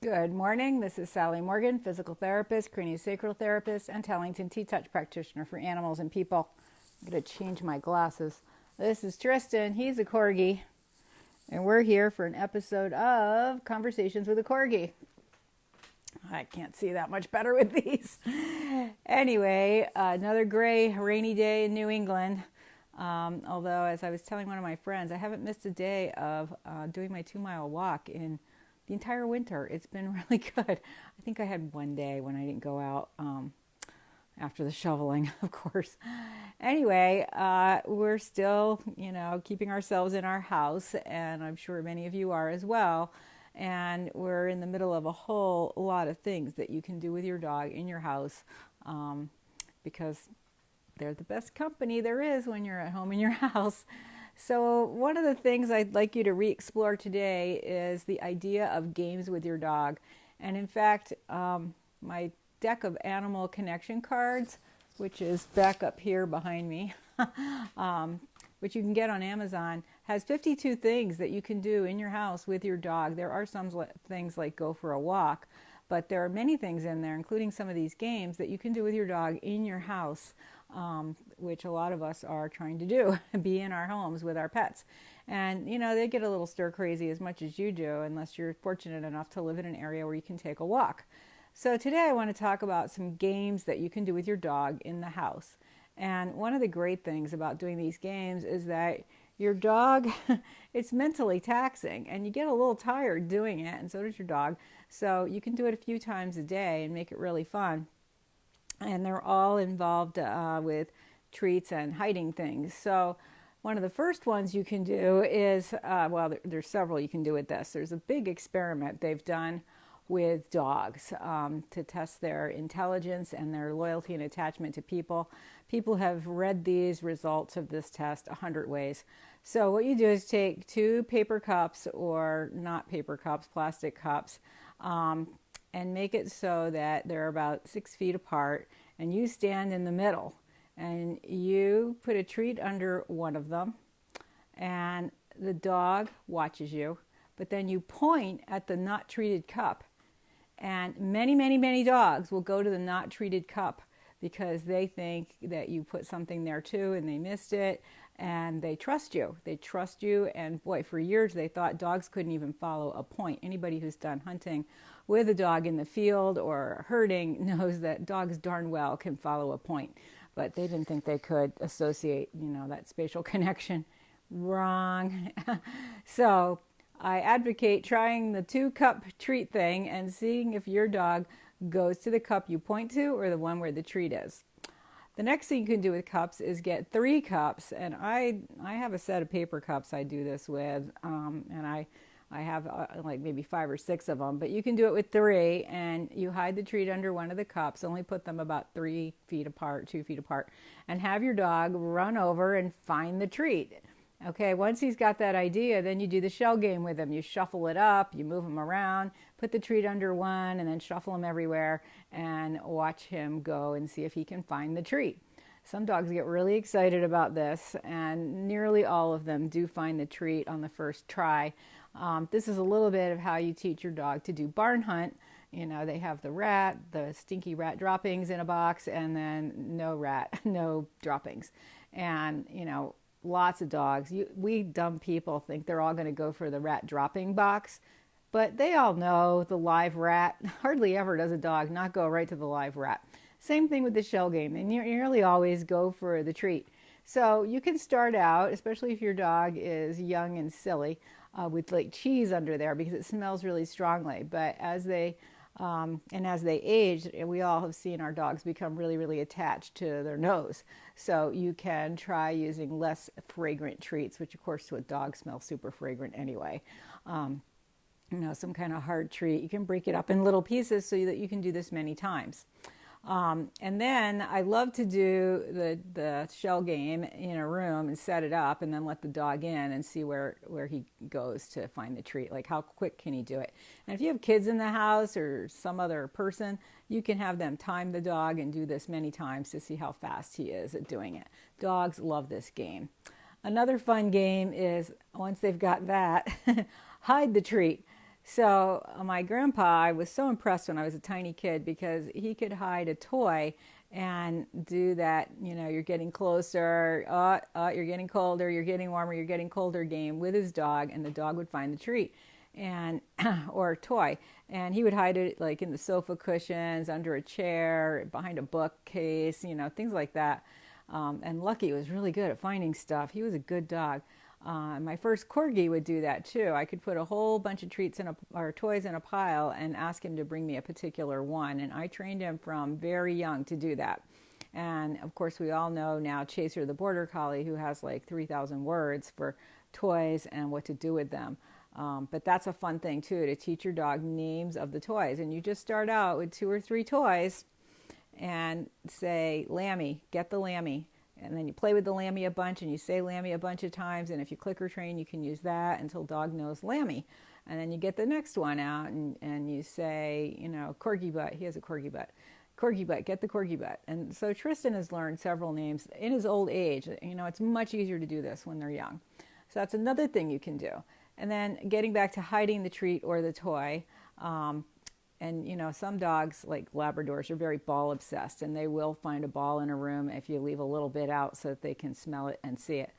Good morning. This is Sally Morgan, physical therapist, craniosacral therapist, and Tellington T-Touch practitioner for animals and people. I'm going to change my glasses. This is Tristan. He's a Corgi, and we're here for an episode of Conversations with a Corgi. I can't see that much better with these. Anyway, another gray, rainy day in New England. Although, as I was telling one of my friends, I haven't missed a day of doing my 2-mile walk in the entire winter. It's been really good. I think I had one day when I didn't go out after the shoveling, of course. Anyway, we're still, keeping ourselves in our house, and I'm sure many of you are as well. And we're in the middle of a whole lot of things that you can do with your dog in your house because they're the best company there is when you're at home in your house. So one of the things I'd like you to re-explore today is the idea of games with your dog. And in fact, my deck of animal connection cards, which is back up here behind me, which you can get on Amazon, has 52 things that you can do in your house with your dog. There are some things like go for a walk, but there are many things in there, including some of these games that you can do with your dog in your house, which a lot of us are trying to do, be in our homes with our pets. And, they get a little stir crazy as much as you do, unless you're fortunate enough to live in an area where you can take a walk. So today I want to talk about some games that you can do with your dog in the house. And one of the great things about doing these games is that your dog, it's mentally taxing, and you get a little tired doing it, and so does your dog. So you can do it a few times a day and make it really fun. And they're all involved with treats and hiding things. So one of the first ones you can do is, there's several you can do with this. There's a big experiment they've done with dogs to test their intelligence and their loyalty and attachment to people. People have read these results of this test 100 ways. So what you do is take 2 paper cups, or not paper cups, plastic cups, and make it so that they're about 6 feet apart, and you stand in the middle, and you put a treat under one of them, and the dog watches you, but then you point at the not treated cup. And many, many, many dogs will go to the not treated cup because they think that you put something there too and they missed it, and they trust you. They trust you, and boy, for years they thought dogs couldn't even follow a point. Anybody who's done hunting with a dog in the field or herding knows that dogs darn well can follow a point, but they didn't think they could associate, that spatial connection. Wrong. So I advocate trying the 2-cup treat thing and seeing if your dog goes to the cup you point to or the one where the treat is. The next thing you can do with cups is get 3 cups, and I have a set of paper cups I do this with, and I have like maybe 5 or 6 of them, but you can do it with 3, and you hide the treat under one of the cups, only put them about 3 feet apart, 2 feet apart, and have your dog run over and find the treat. Okay, once he's got that idea, then you do the shell game with him. You shuffle it up, you move him around, put the treat under one, and then shuffle him everywhere and watch him go and see if he can find the treat. Some dogs get really excited about this, and nearly all of them do find the treat on the first try. This is a little bit of how you teach your dog to do barn hunt. They have the stinky rat droppings in a box, and then no droppings. And, lots of dogs, we dumb people think they're all going to go for the rat dropping box, but they all know the live rat. Hardly ever does a dog not go right to the live rat. Same thing with the shell game. They nearly always go for the treat. So you can start out, especially if your dog is young and silly, with like cheese under there because it smells really strongly. But as they age, we all have seen our dogs become really, really attached to their nose. So you can try using less fragrant treats, which of course to a dog smells super fragrant anyway. Some kind of hard treat. You can break it up in little pieces so that you can do this many times. And then I love to do the shell game in a room and set it up and then let the dog in and see where he goes to find the treat. Like how quick can he do it? And if you have kids in the house or some other person, you can have them time the dog and do this many times to see how fast he is at doing it. Dogs love this game. Another fun game is once they've got that, hide the treat. So my grandpa, I was so impressed when I was a tiny kid because he could hide a toy and do that, you're getting closer, you're getting colder, you're getting warmer, you're getting colder game with his dog, and the dog would find the treat and or toy, and he would hide it like in the sofa cushions, under a chair, behind a bookcase, things like that. And Lucky was really good at finding stuff. He was a good dog. My first Corgi would do that too. I could put a whole bunch of treats or toys in a pile and ask him to bring me a particular one. And I trained him from very young to do that. And of course, we all know now Chaser the Border Collie, who has like 3,000 words for toys and what to do with them. But that's a fun thing too, to teach your dog names of the toys. And you just start out with 2 or 3 toys and say, Lammy, get the Lammy. And then you play with the Lammy a bunch and you say Lammy a bunch of times. And if you clicker train, you can use that until dog knows Lammy. And then you get the next one out and you say, Corgi butt. He has a Corgi butt. Corgi butt, get the Corgi butt. And so Tristan has learned several names in his old age. It's much easier to do this when they're young. So that's another thing you can do. And then getting back to hiding the treat or the toy. And some dogs, like Labradors, are very ball obsessed, and they will find a ball in a room if you leave a little bit out so that they can smell it and see it.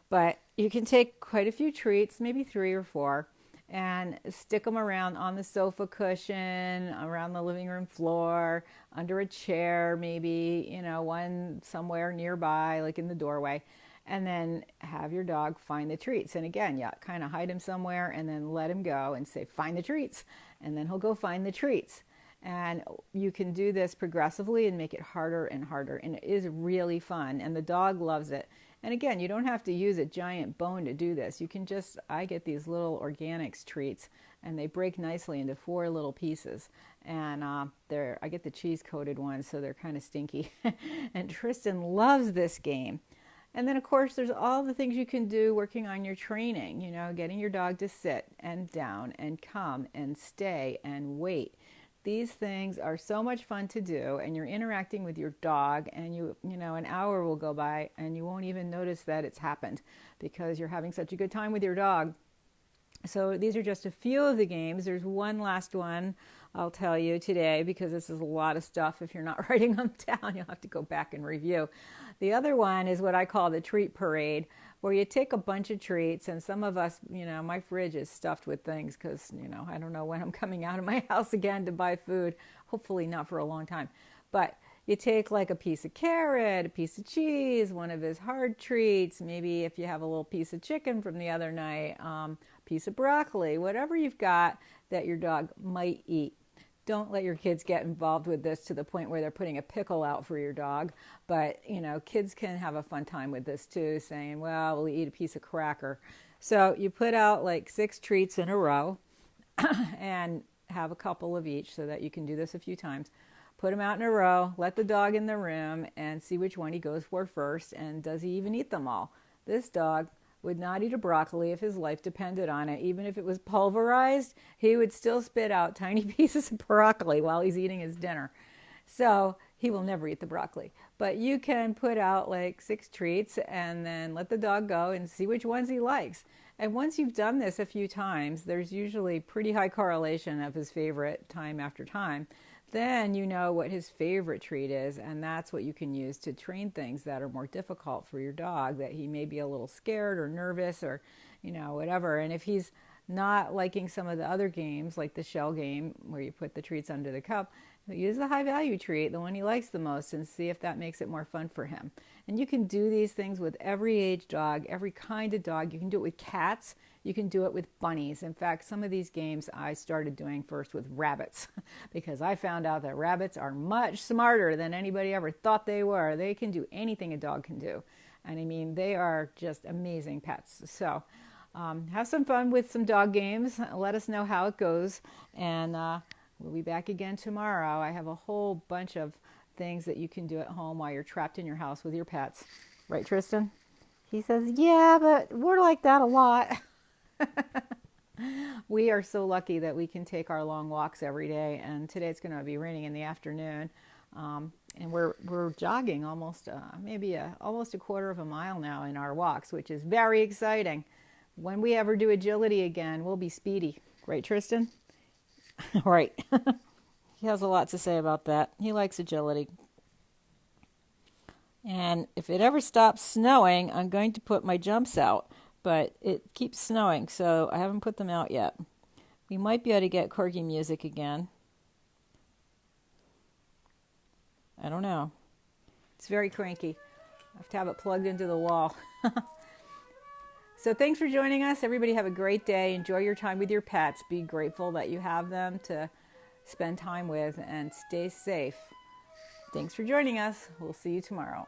But you can take quite a few treats, maybe 3 or 4, and stick them around on the sofa cushion, around the living room floor, under a chair, maybe, one somewhere nearby, like in the doorway. And then have your dog find the treats. And again, kind of hide him somewhere and then let him go and say, find the treats. And then he'll go find the treats. And you can do this progressively and make it harder and harder. And it is really fun. And the dog loves it. And again, you don't have to use a giant bone to do this. You can I get these little organics treats, and they break nicely into 4 little pieces. And I get the cheese coated ones, so they're kind of stinky. And Tristan loves this game. And then, of course, there's all the things you can do working on your training, getting your dog to sit and down and come and stay and wait. These things are so much fun to do, and you're interacting with your dog, and an hour will go by and you won't even notice that it's happened because you're having such a good time with your dog. So these are just a few of the games. There's one last one I'll tell you today because this is a lot of stuff. If you're not writing them down, you'll have to go back and review. The other one is what I call the treat parade, where you take a bunch of treats, and some of us, my fridge is stuffed with things because, I don't know when I'm coming out of my house again to buy food. Hopefully not for a long time. But you take like a piece of carrot, a piece of cheese, one of his hard treats, maybe if you have a little piece of chicken from the other night, piece of broccoli, whatever you've got that your dog might eat. Don't let your kids get involved with this to the point where they're putting a pickle out for your dog. But, kids can have a fun time with this too, saying, well, we'll eat a piece of cracker. So you put out like 6 treats in a row and have a couple of each so that you can do this a few times. Put them out in a row, let the dog in the room and see which one he goes for first, and does he even eat them all. This dog would not eat a broccoli if his life depended on it. Even if it was pulverized, he would still spit out tiny pieces of broccoli while he's eating his dinner. So he will never eat the broccoli. But you can put out like 6 treats and then let the dog go and see which ones he likes. And once you've done this a few times, there's usually pretty high correlation of his favorite time after time. Then you know what his favorite treat is, and that's what you can use to train things that are more difficult for your dog, that he may be a little scared or nervous or, whatever. And if he's not liking some of the other games, like the shell game where you put the treats under the cup, use the high value treat, the one he likes the most, and see if that makes it more fun for him. And you can do these things with every age dog, every kind of dog. You can do it with cats. You can do it with bunnies. In fact, some of these games I started doing first with rabbits because I found out that rabbits are much smarter than anybody ever thought they were. They can do anything a dog can do. And I mean, they are just amazing pets. So have some fun with some dog games. Let us know how it goes. And we'll be back again tomorrow. I have a whole bunch of things that you can do at home while you're trapped in your house with your pets. Right, Tristan? He says, yeah, but we're like that a lot. We are so lucky that we can take our long walks every day, and today it's going to be raining in the afternoon, and we're jogging almost almost a quarter of a mile now in our walks, which is very exciting. When we ever do agility again, we'll be speedy. Right, Tristan? Right. He has a lot to say about that. He likes agility. And if it ever stops snowing, I'm going to put my jumps out. But it keeps snowing, so I haven't put them out yet. We might be able to get Corgi music again. I don't know. It's very cranky. I have to have it plugged into the wall. So thanks for joining us. Everybody have a great day. Enjoy your time with your pets. Be grateful that you have them to spend time with, and stay safe. Thanks for joining us. We'll see you tomorrow.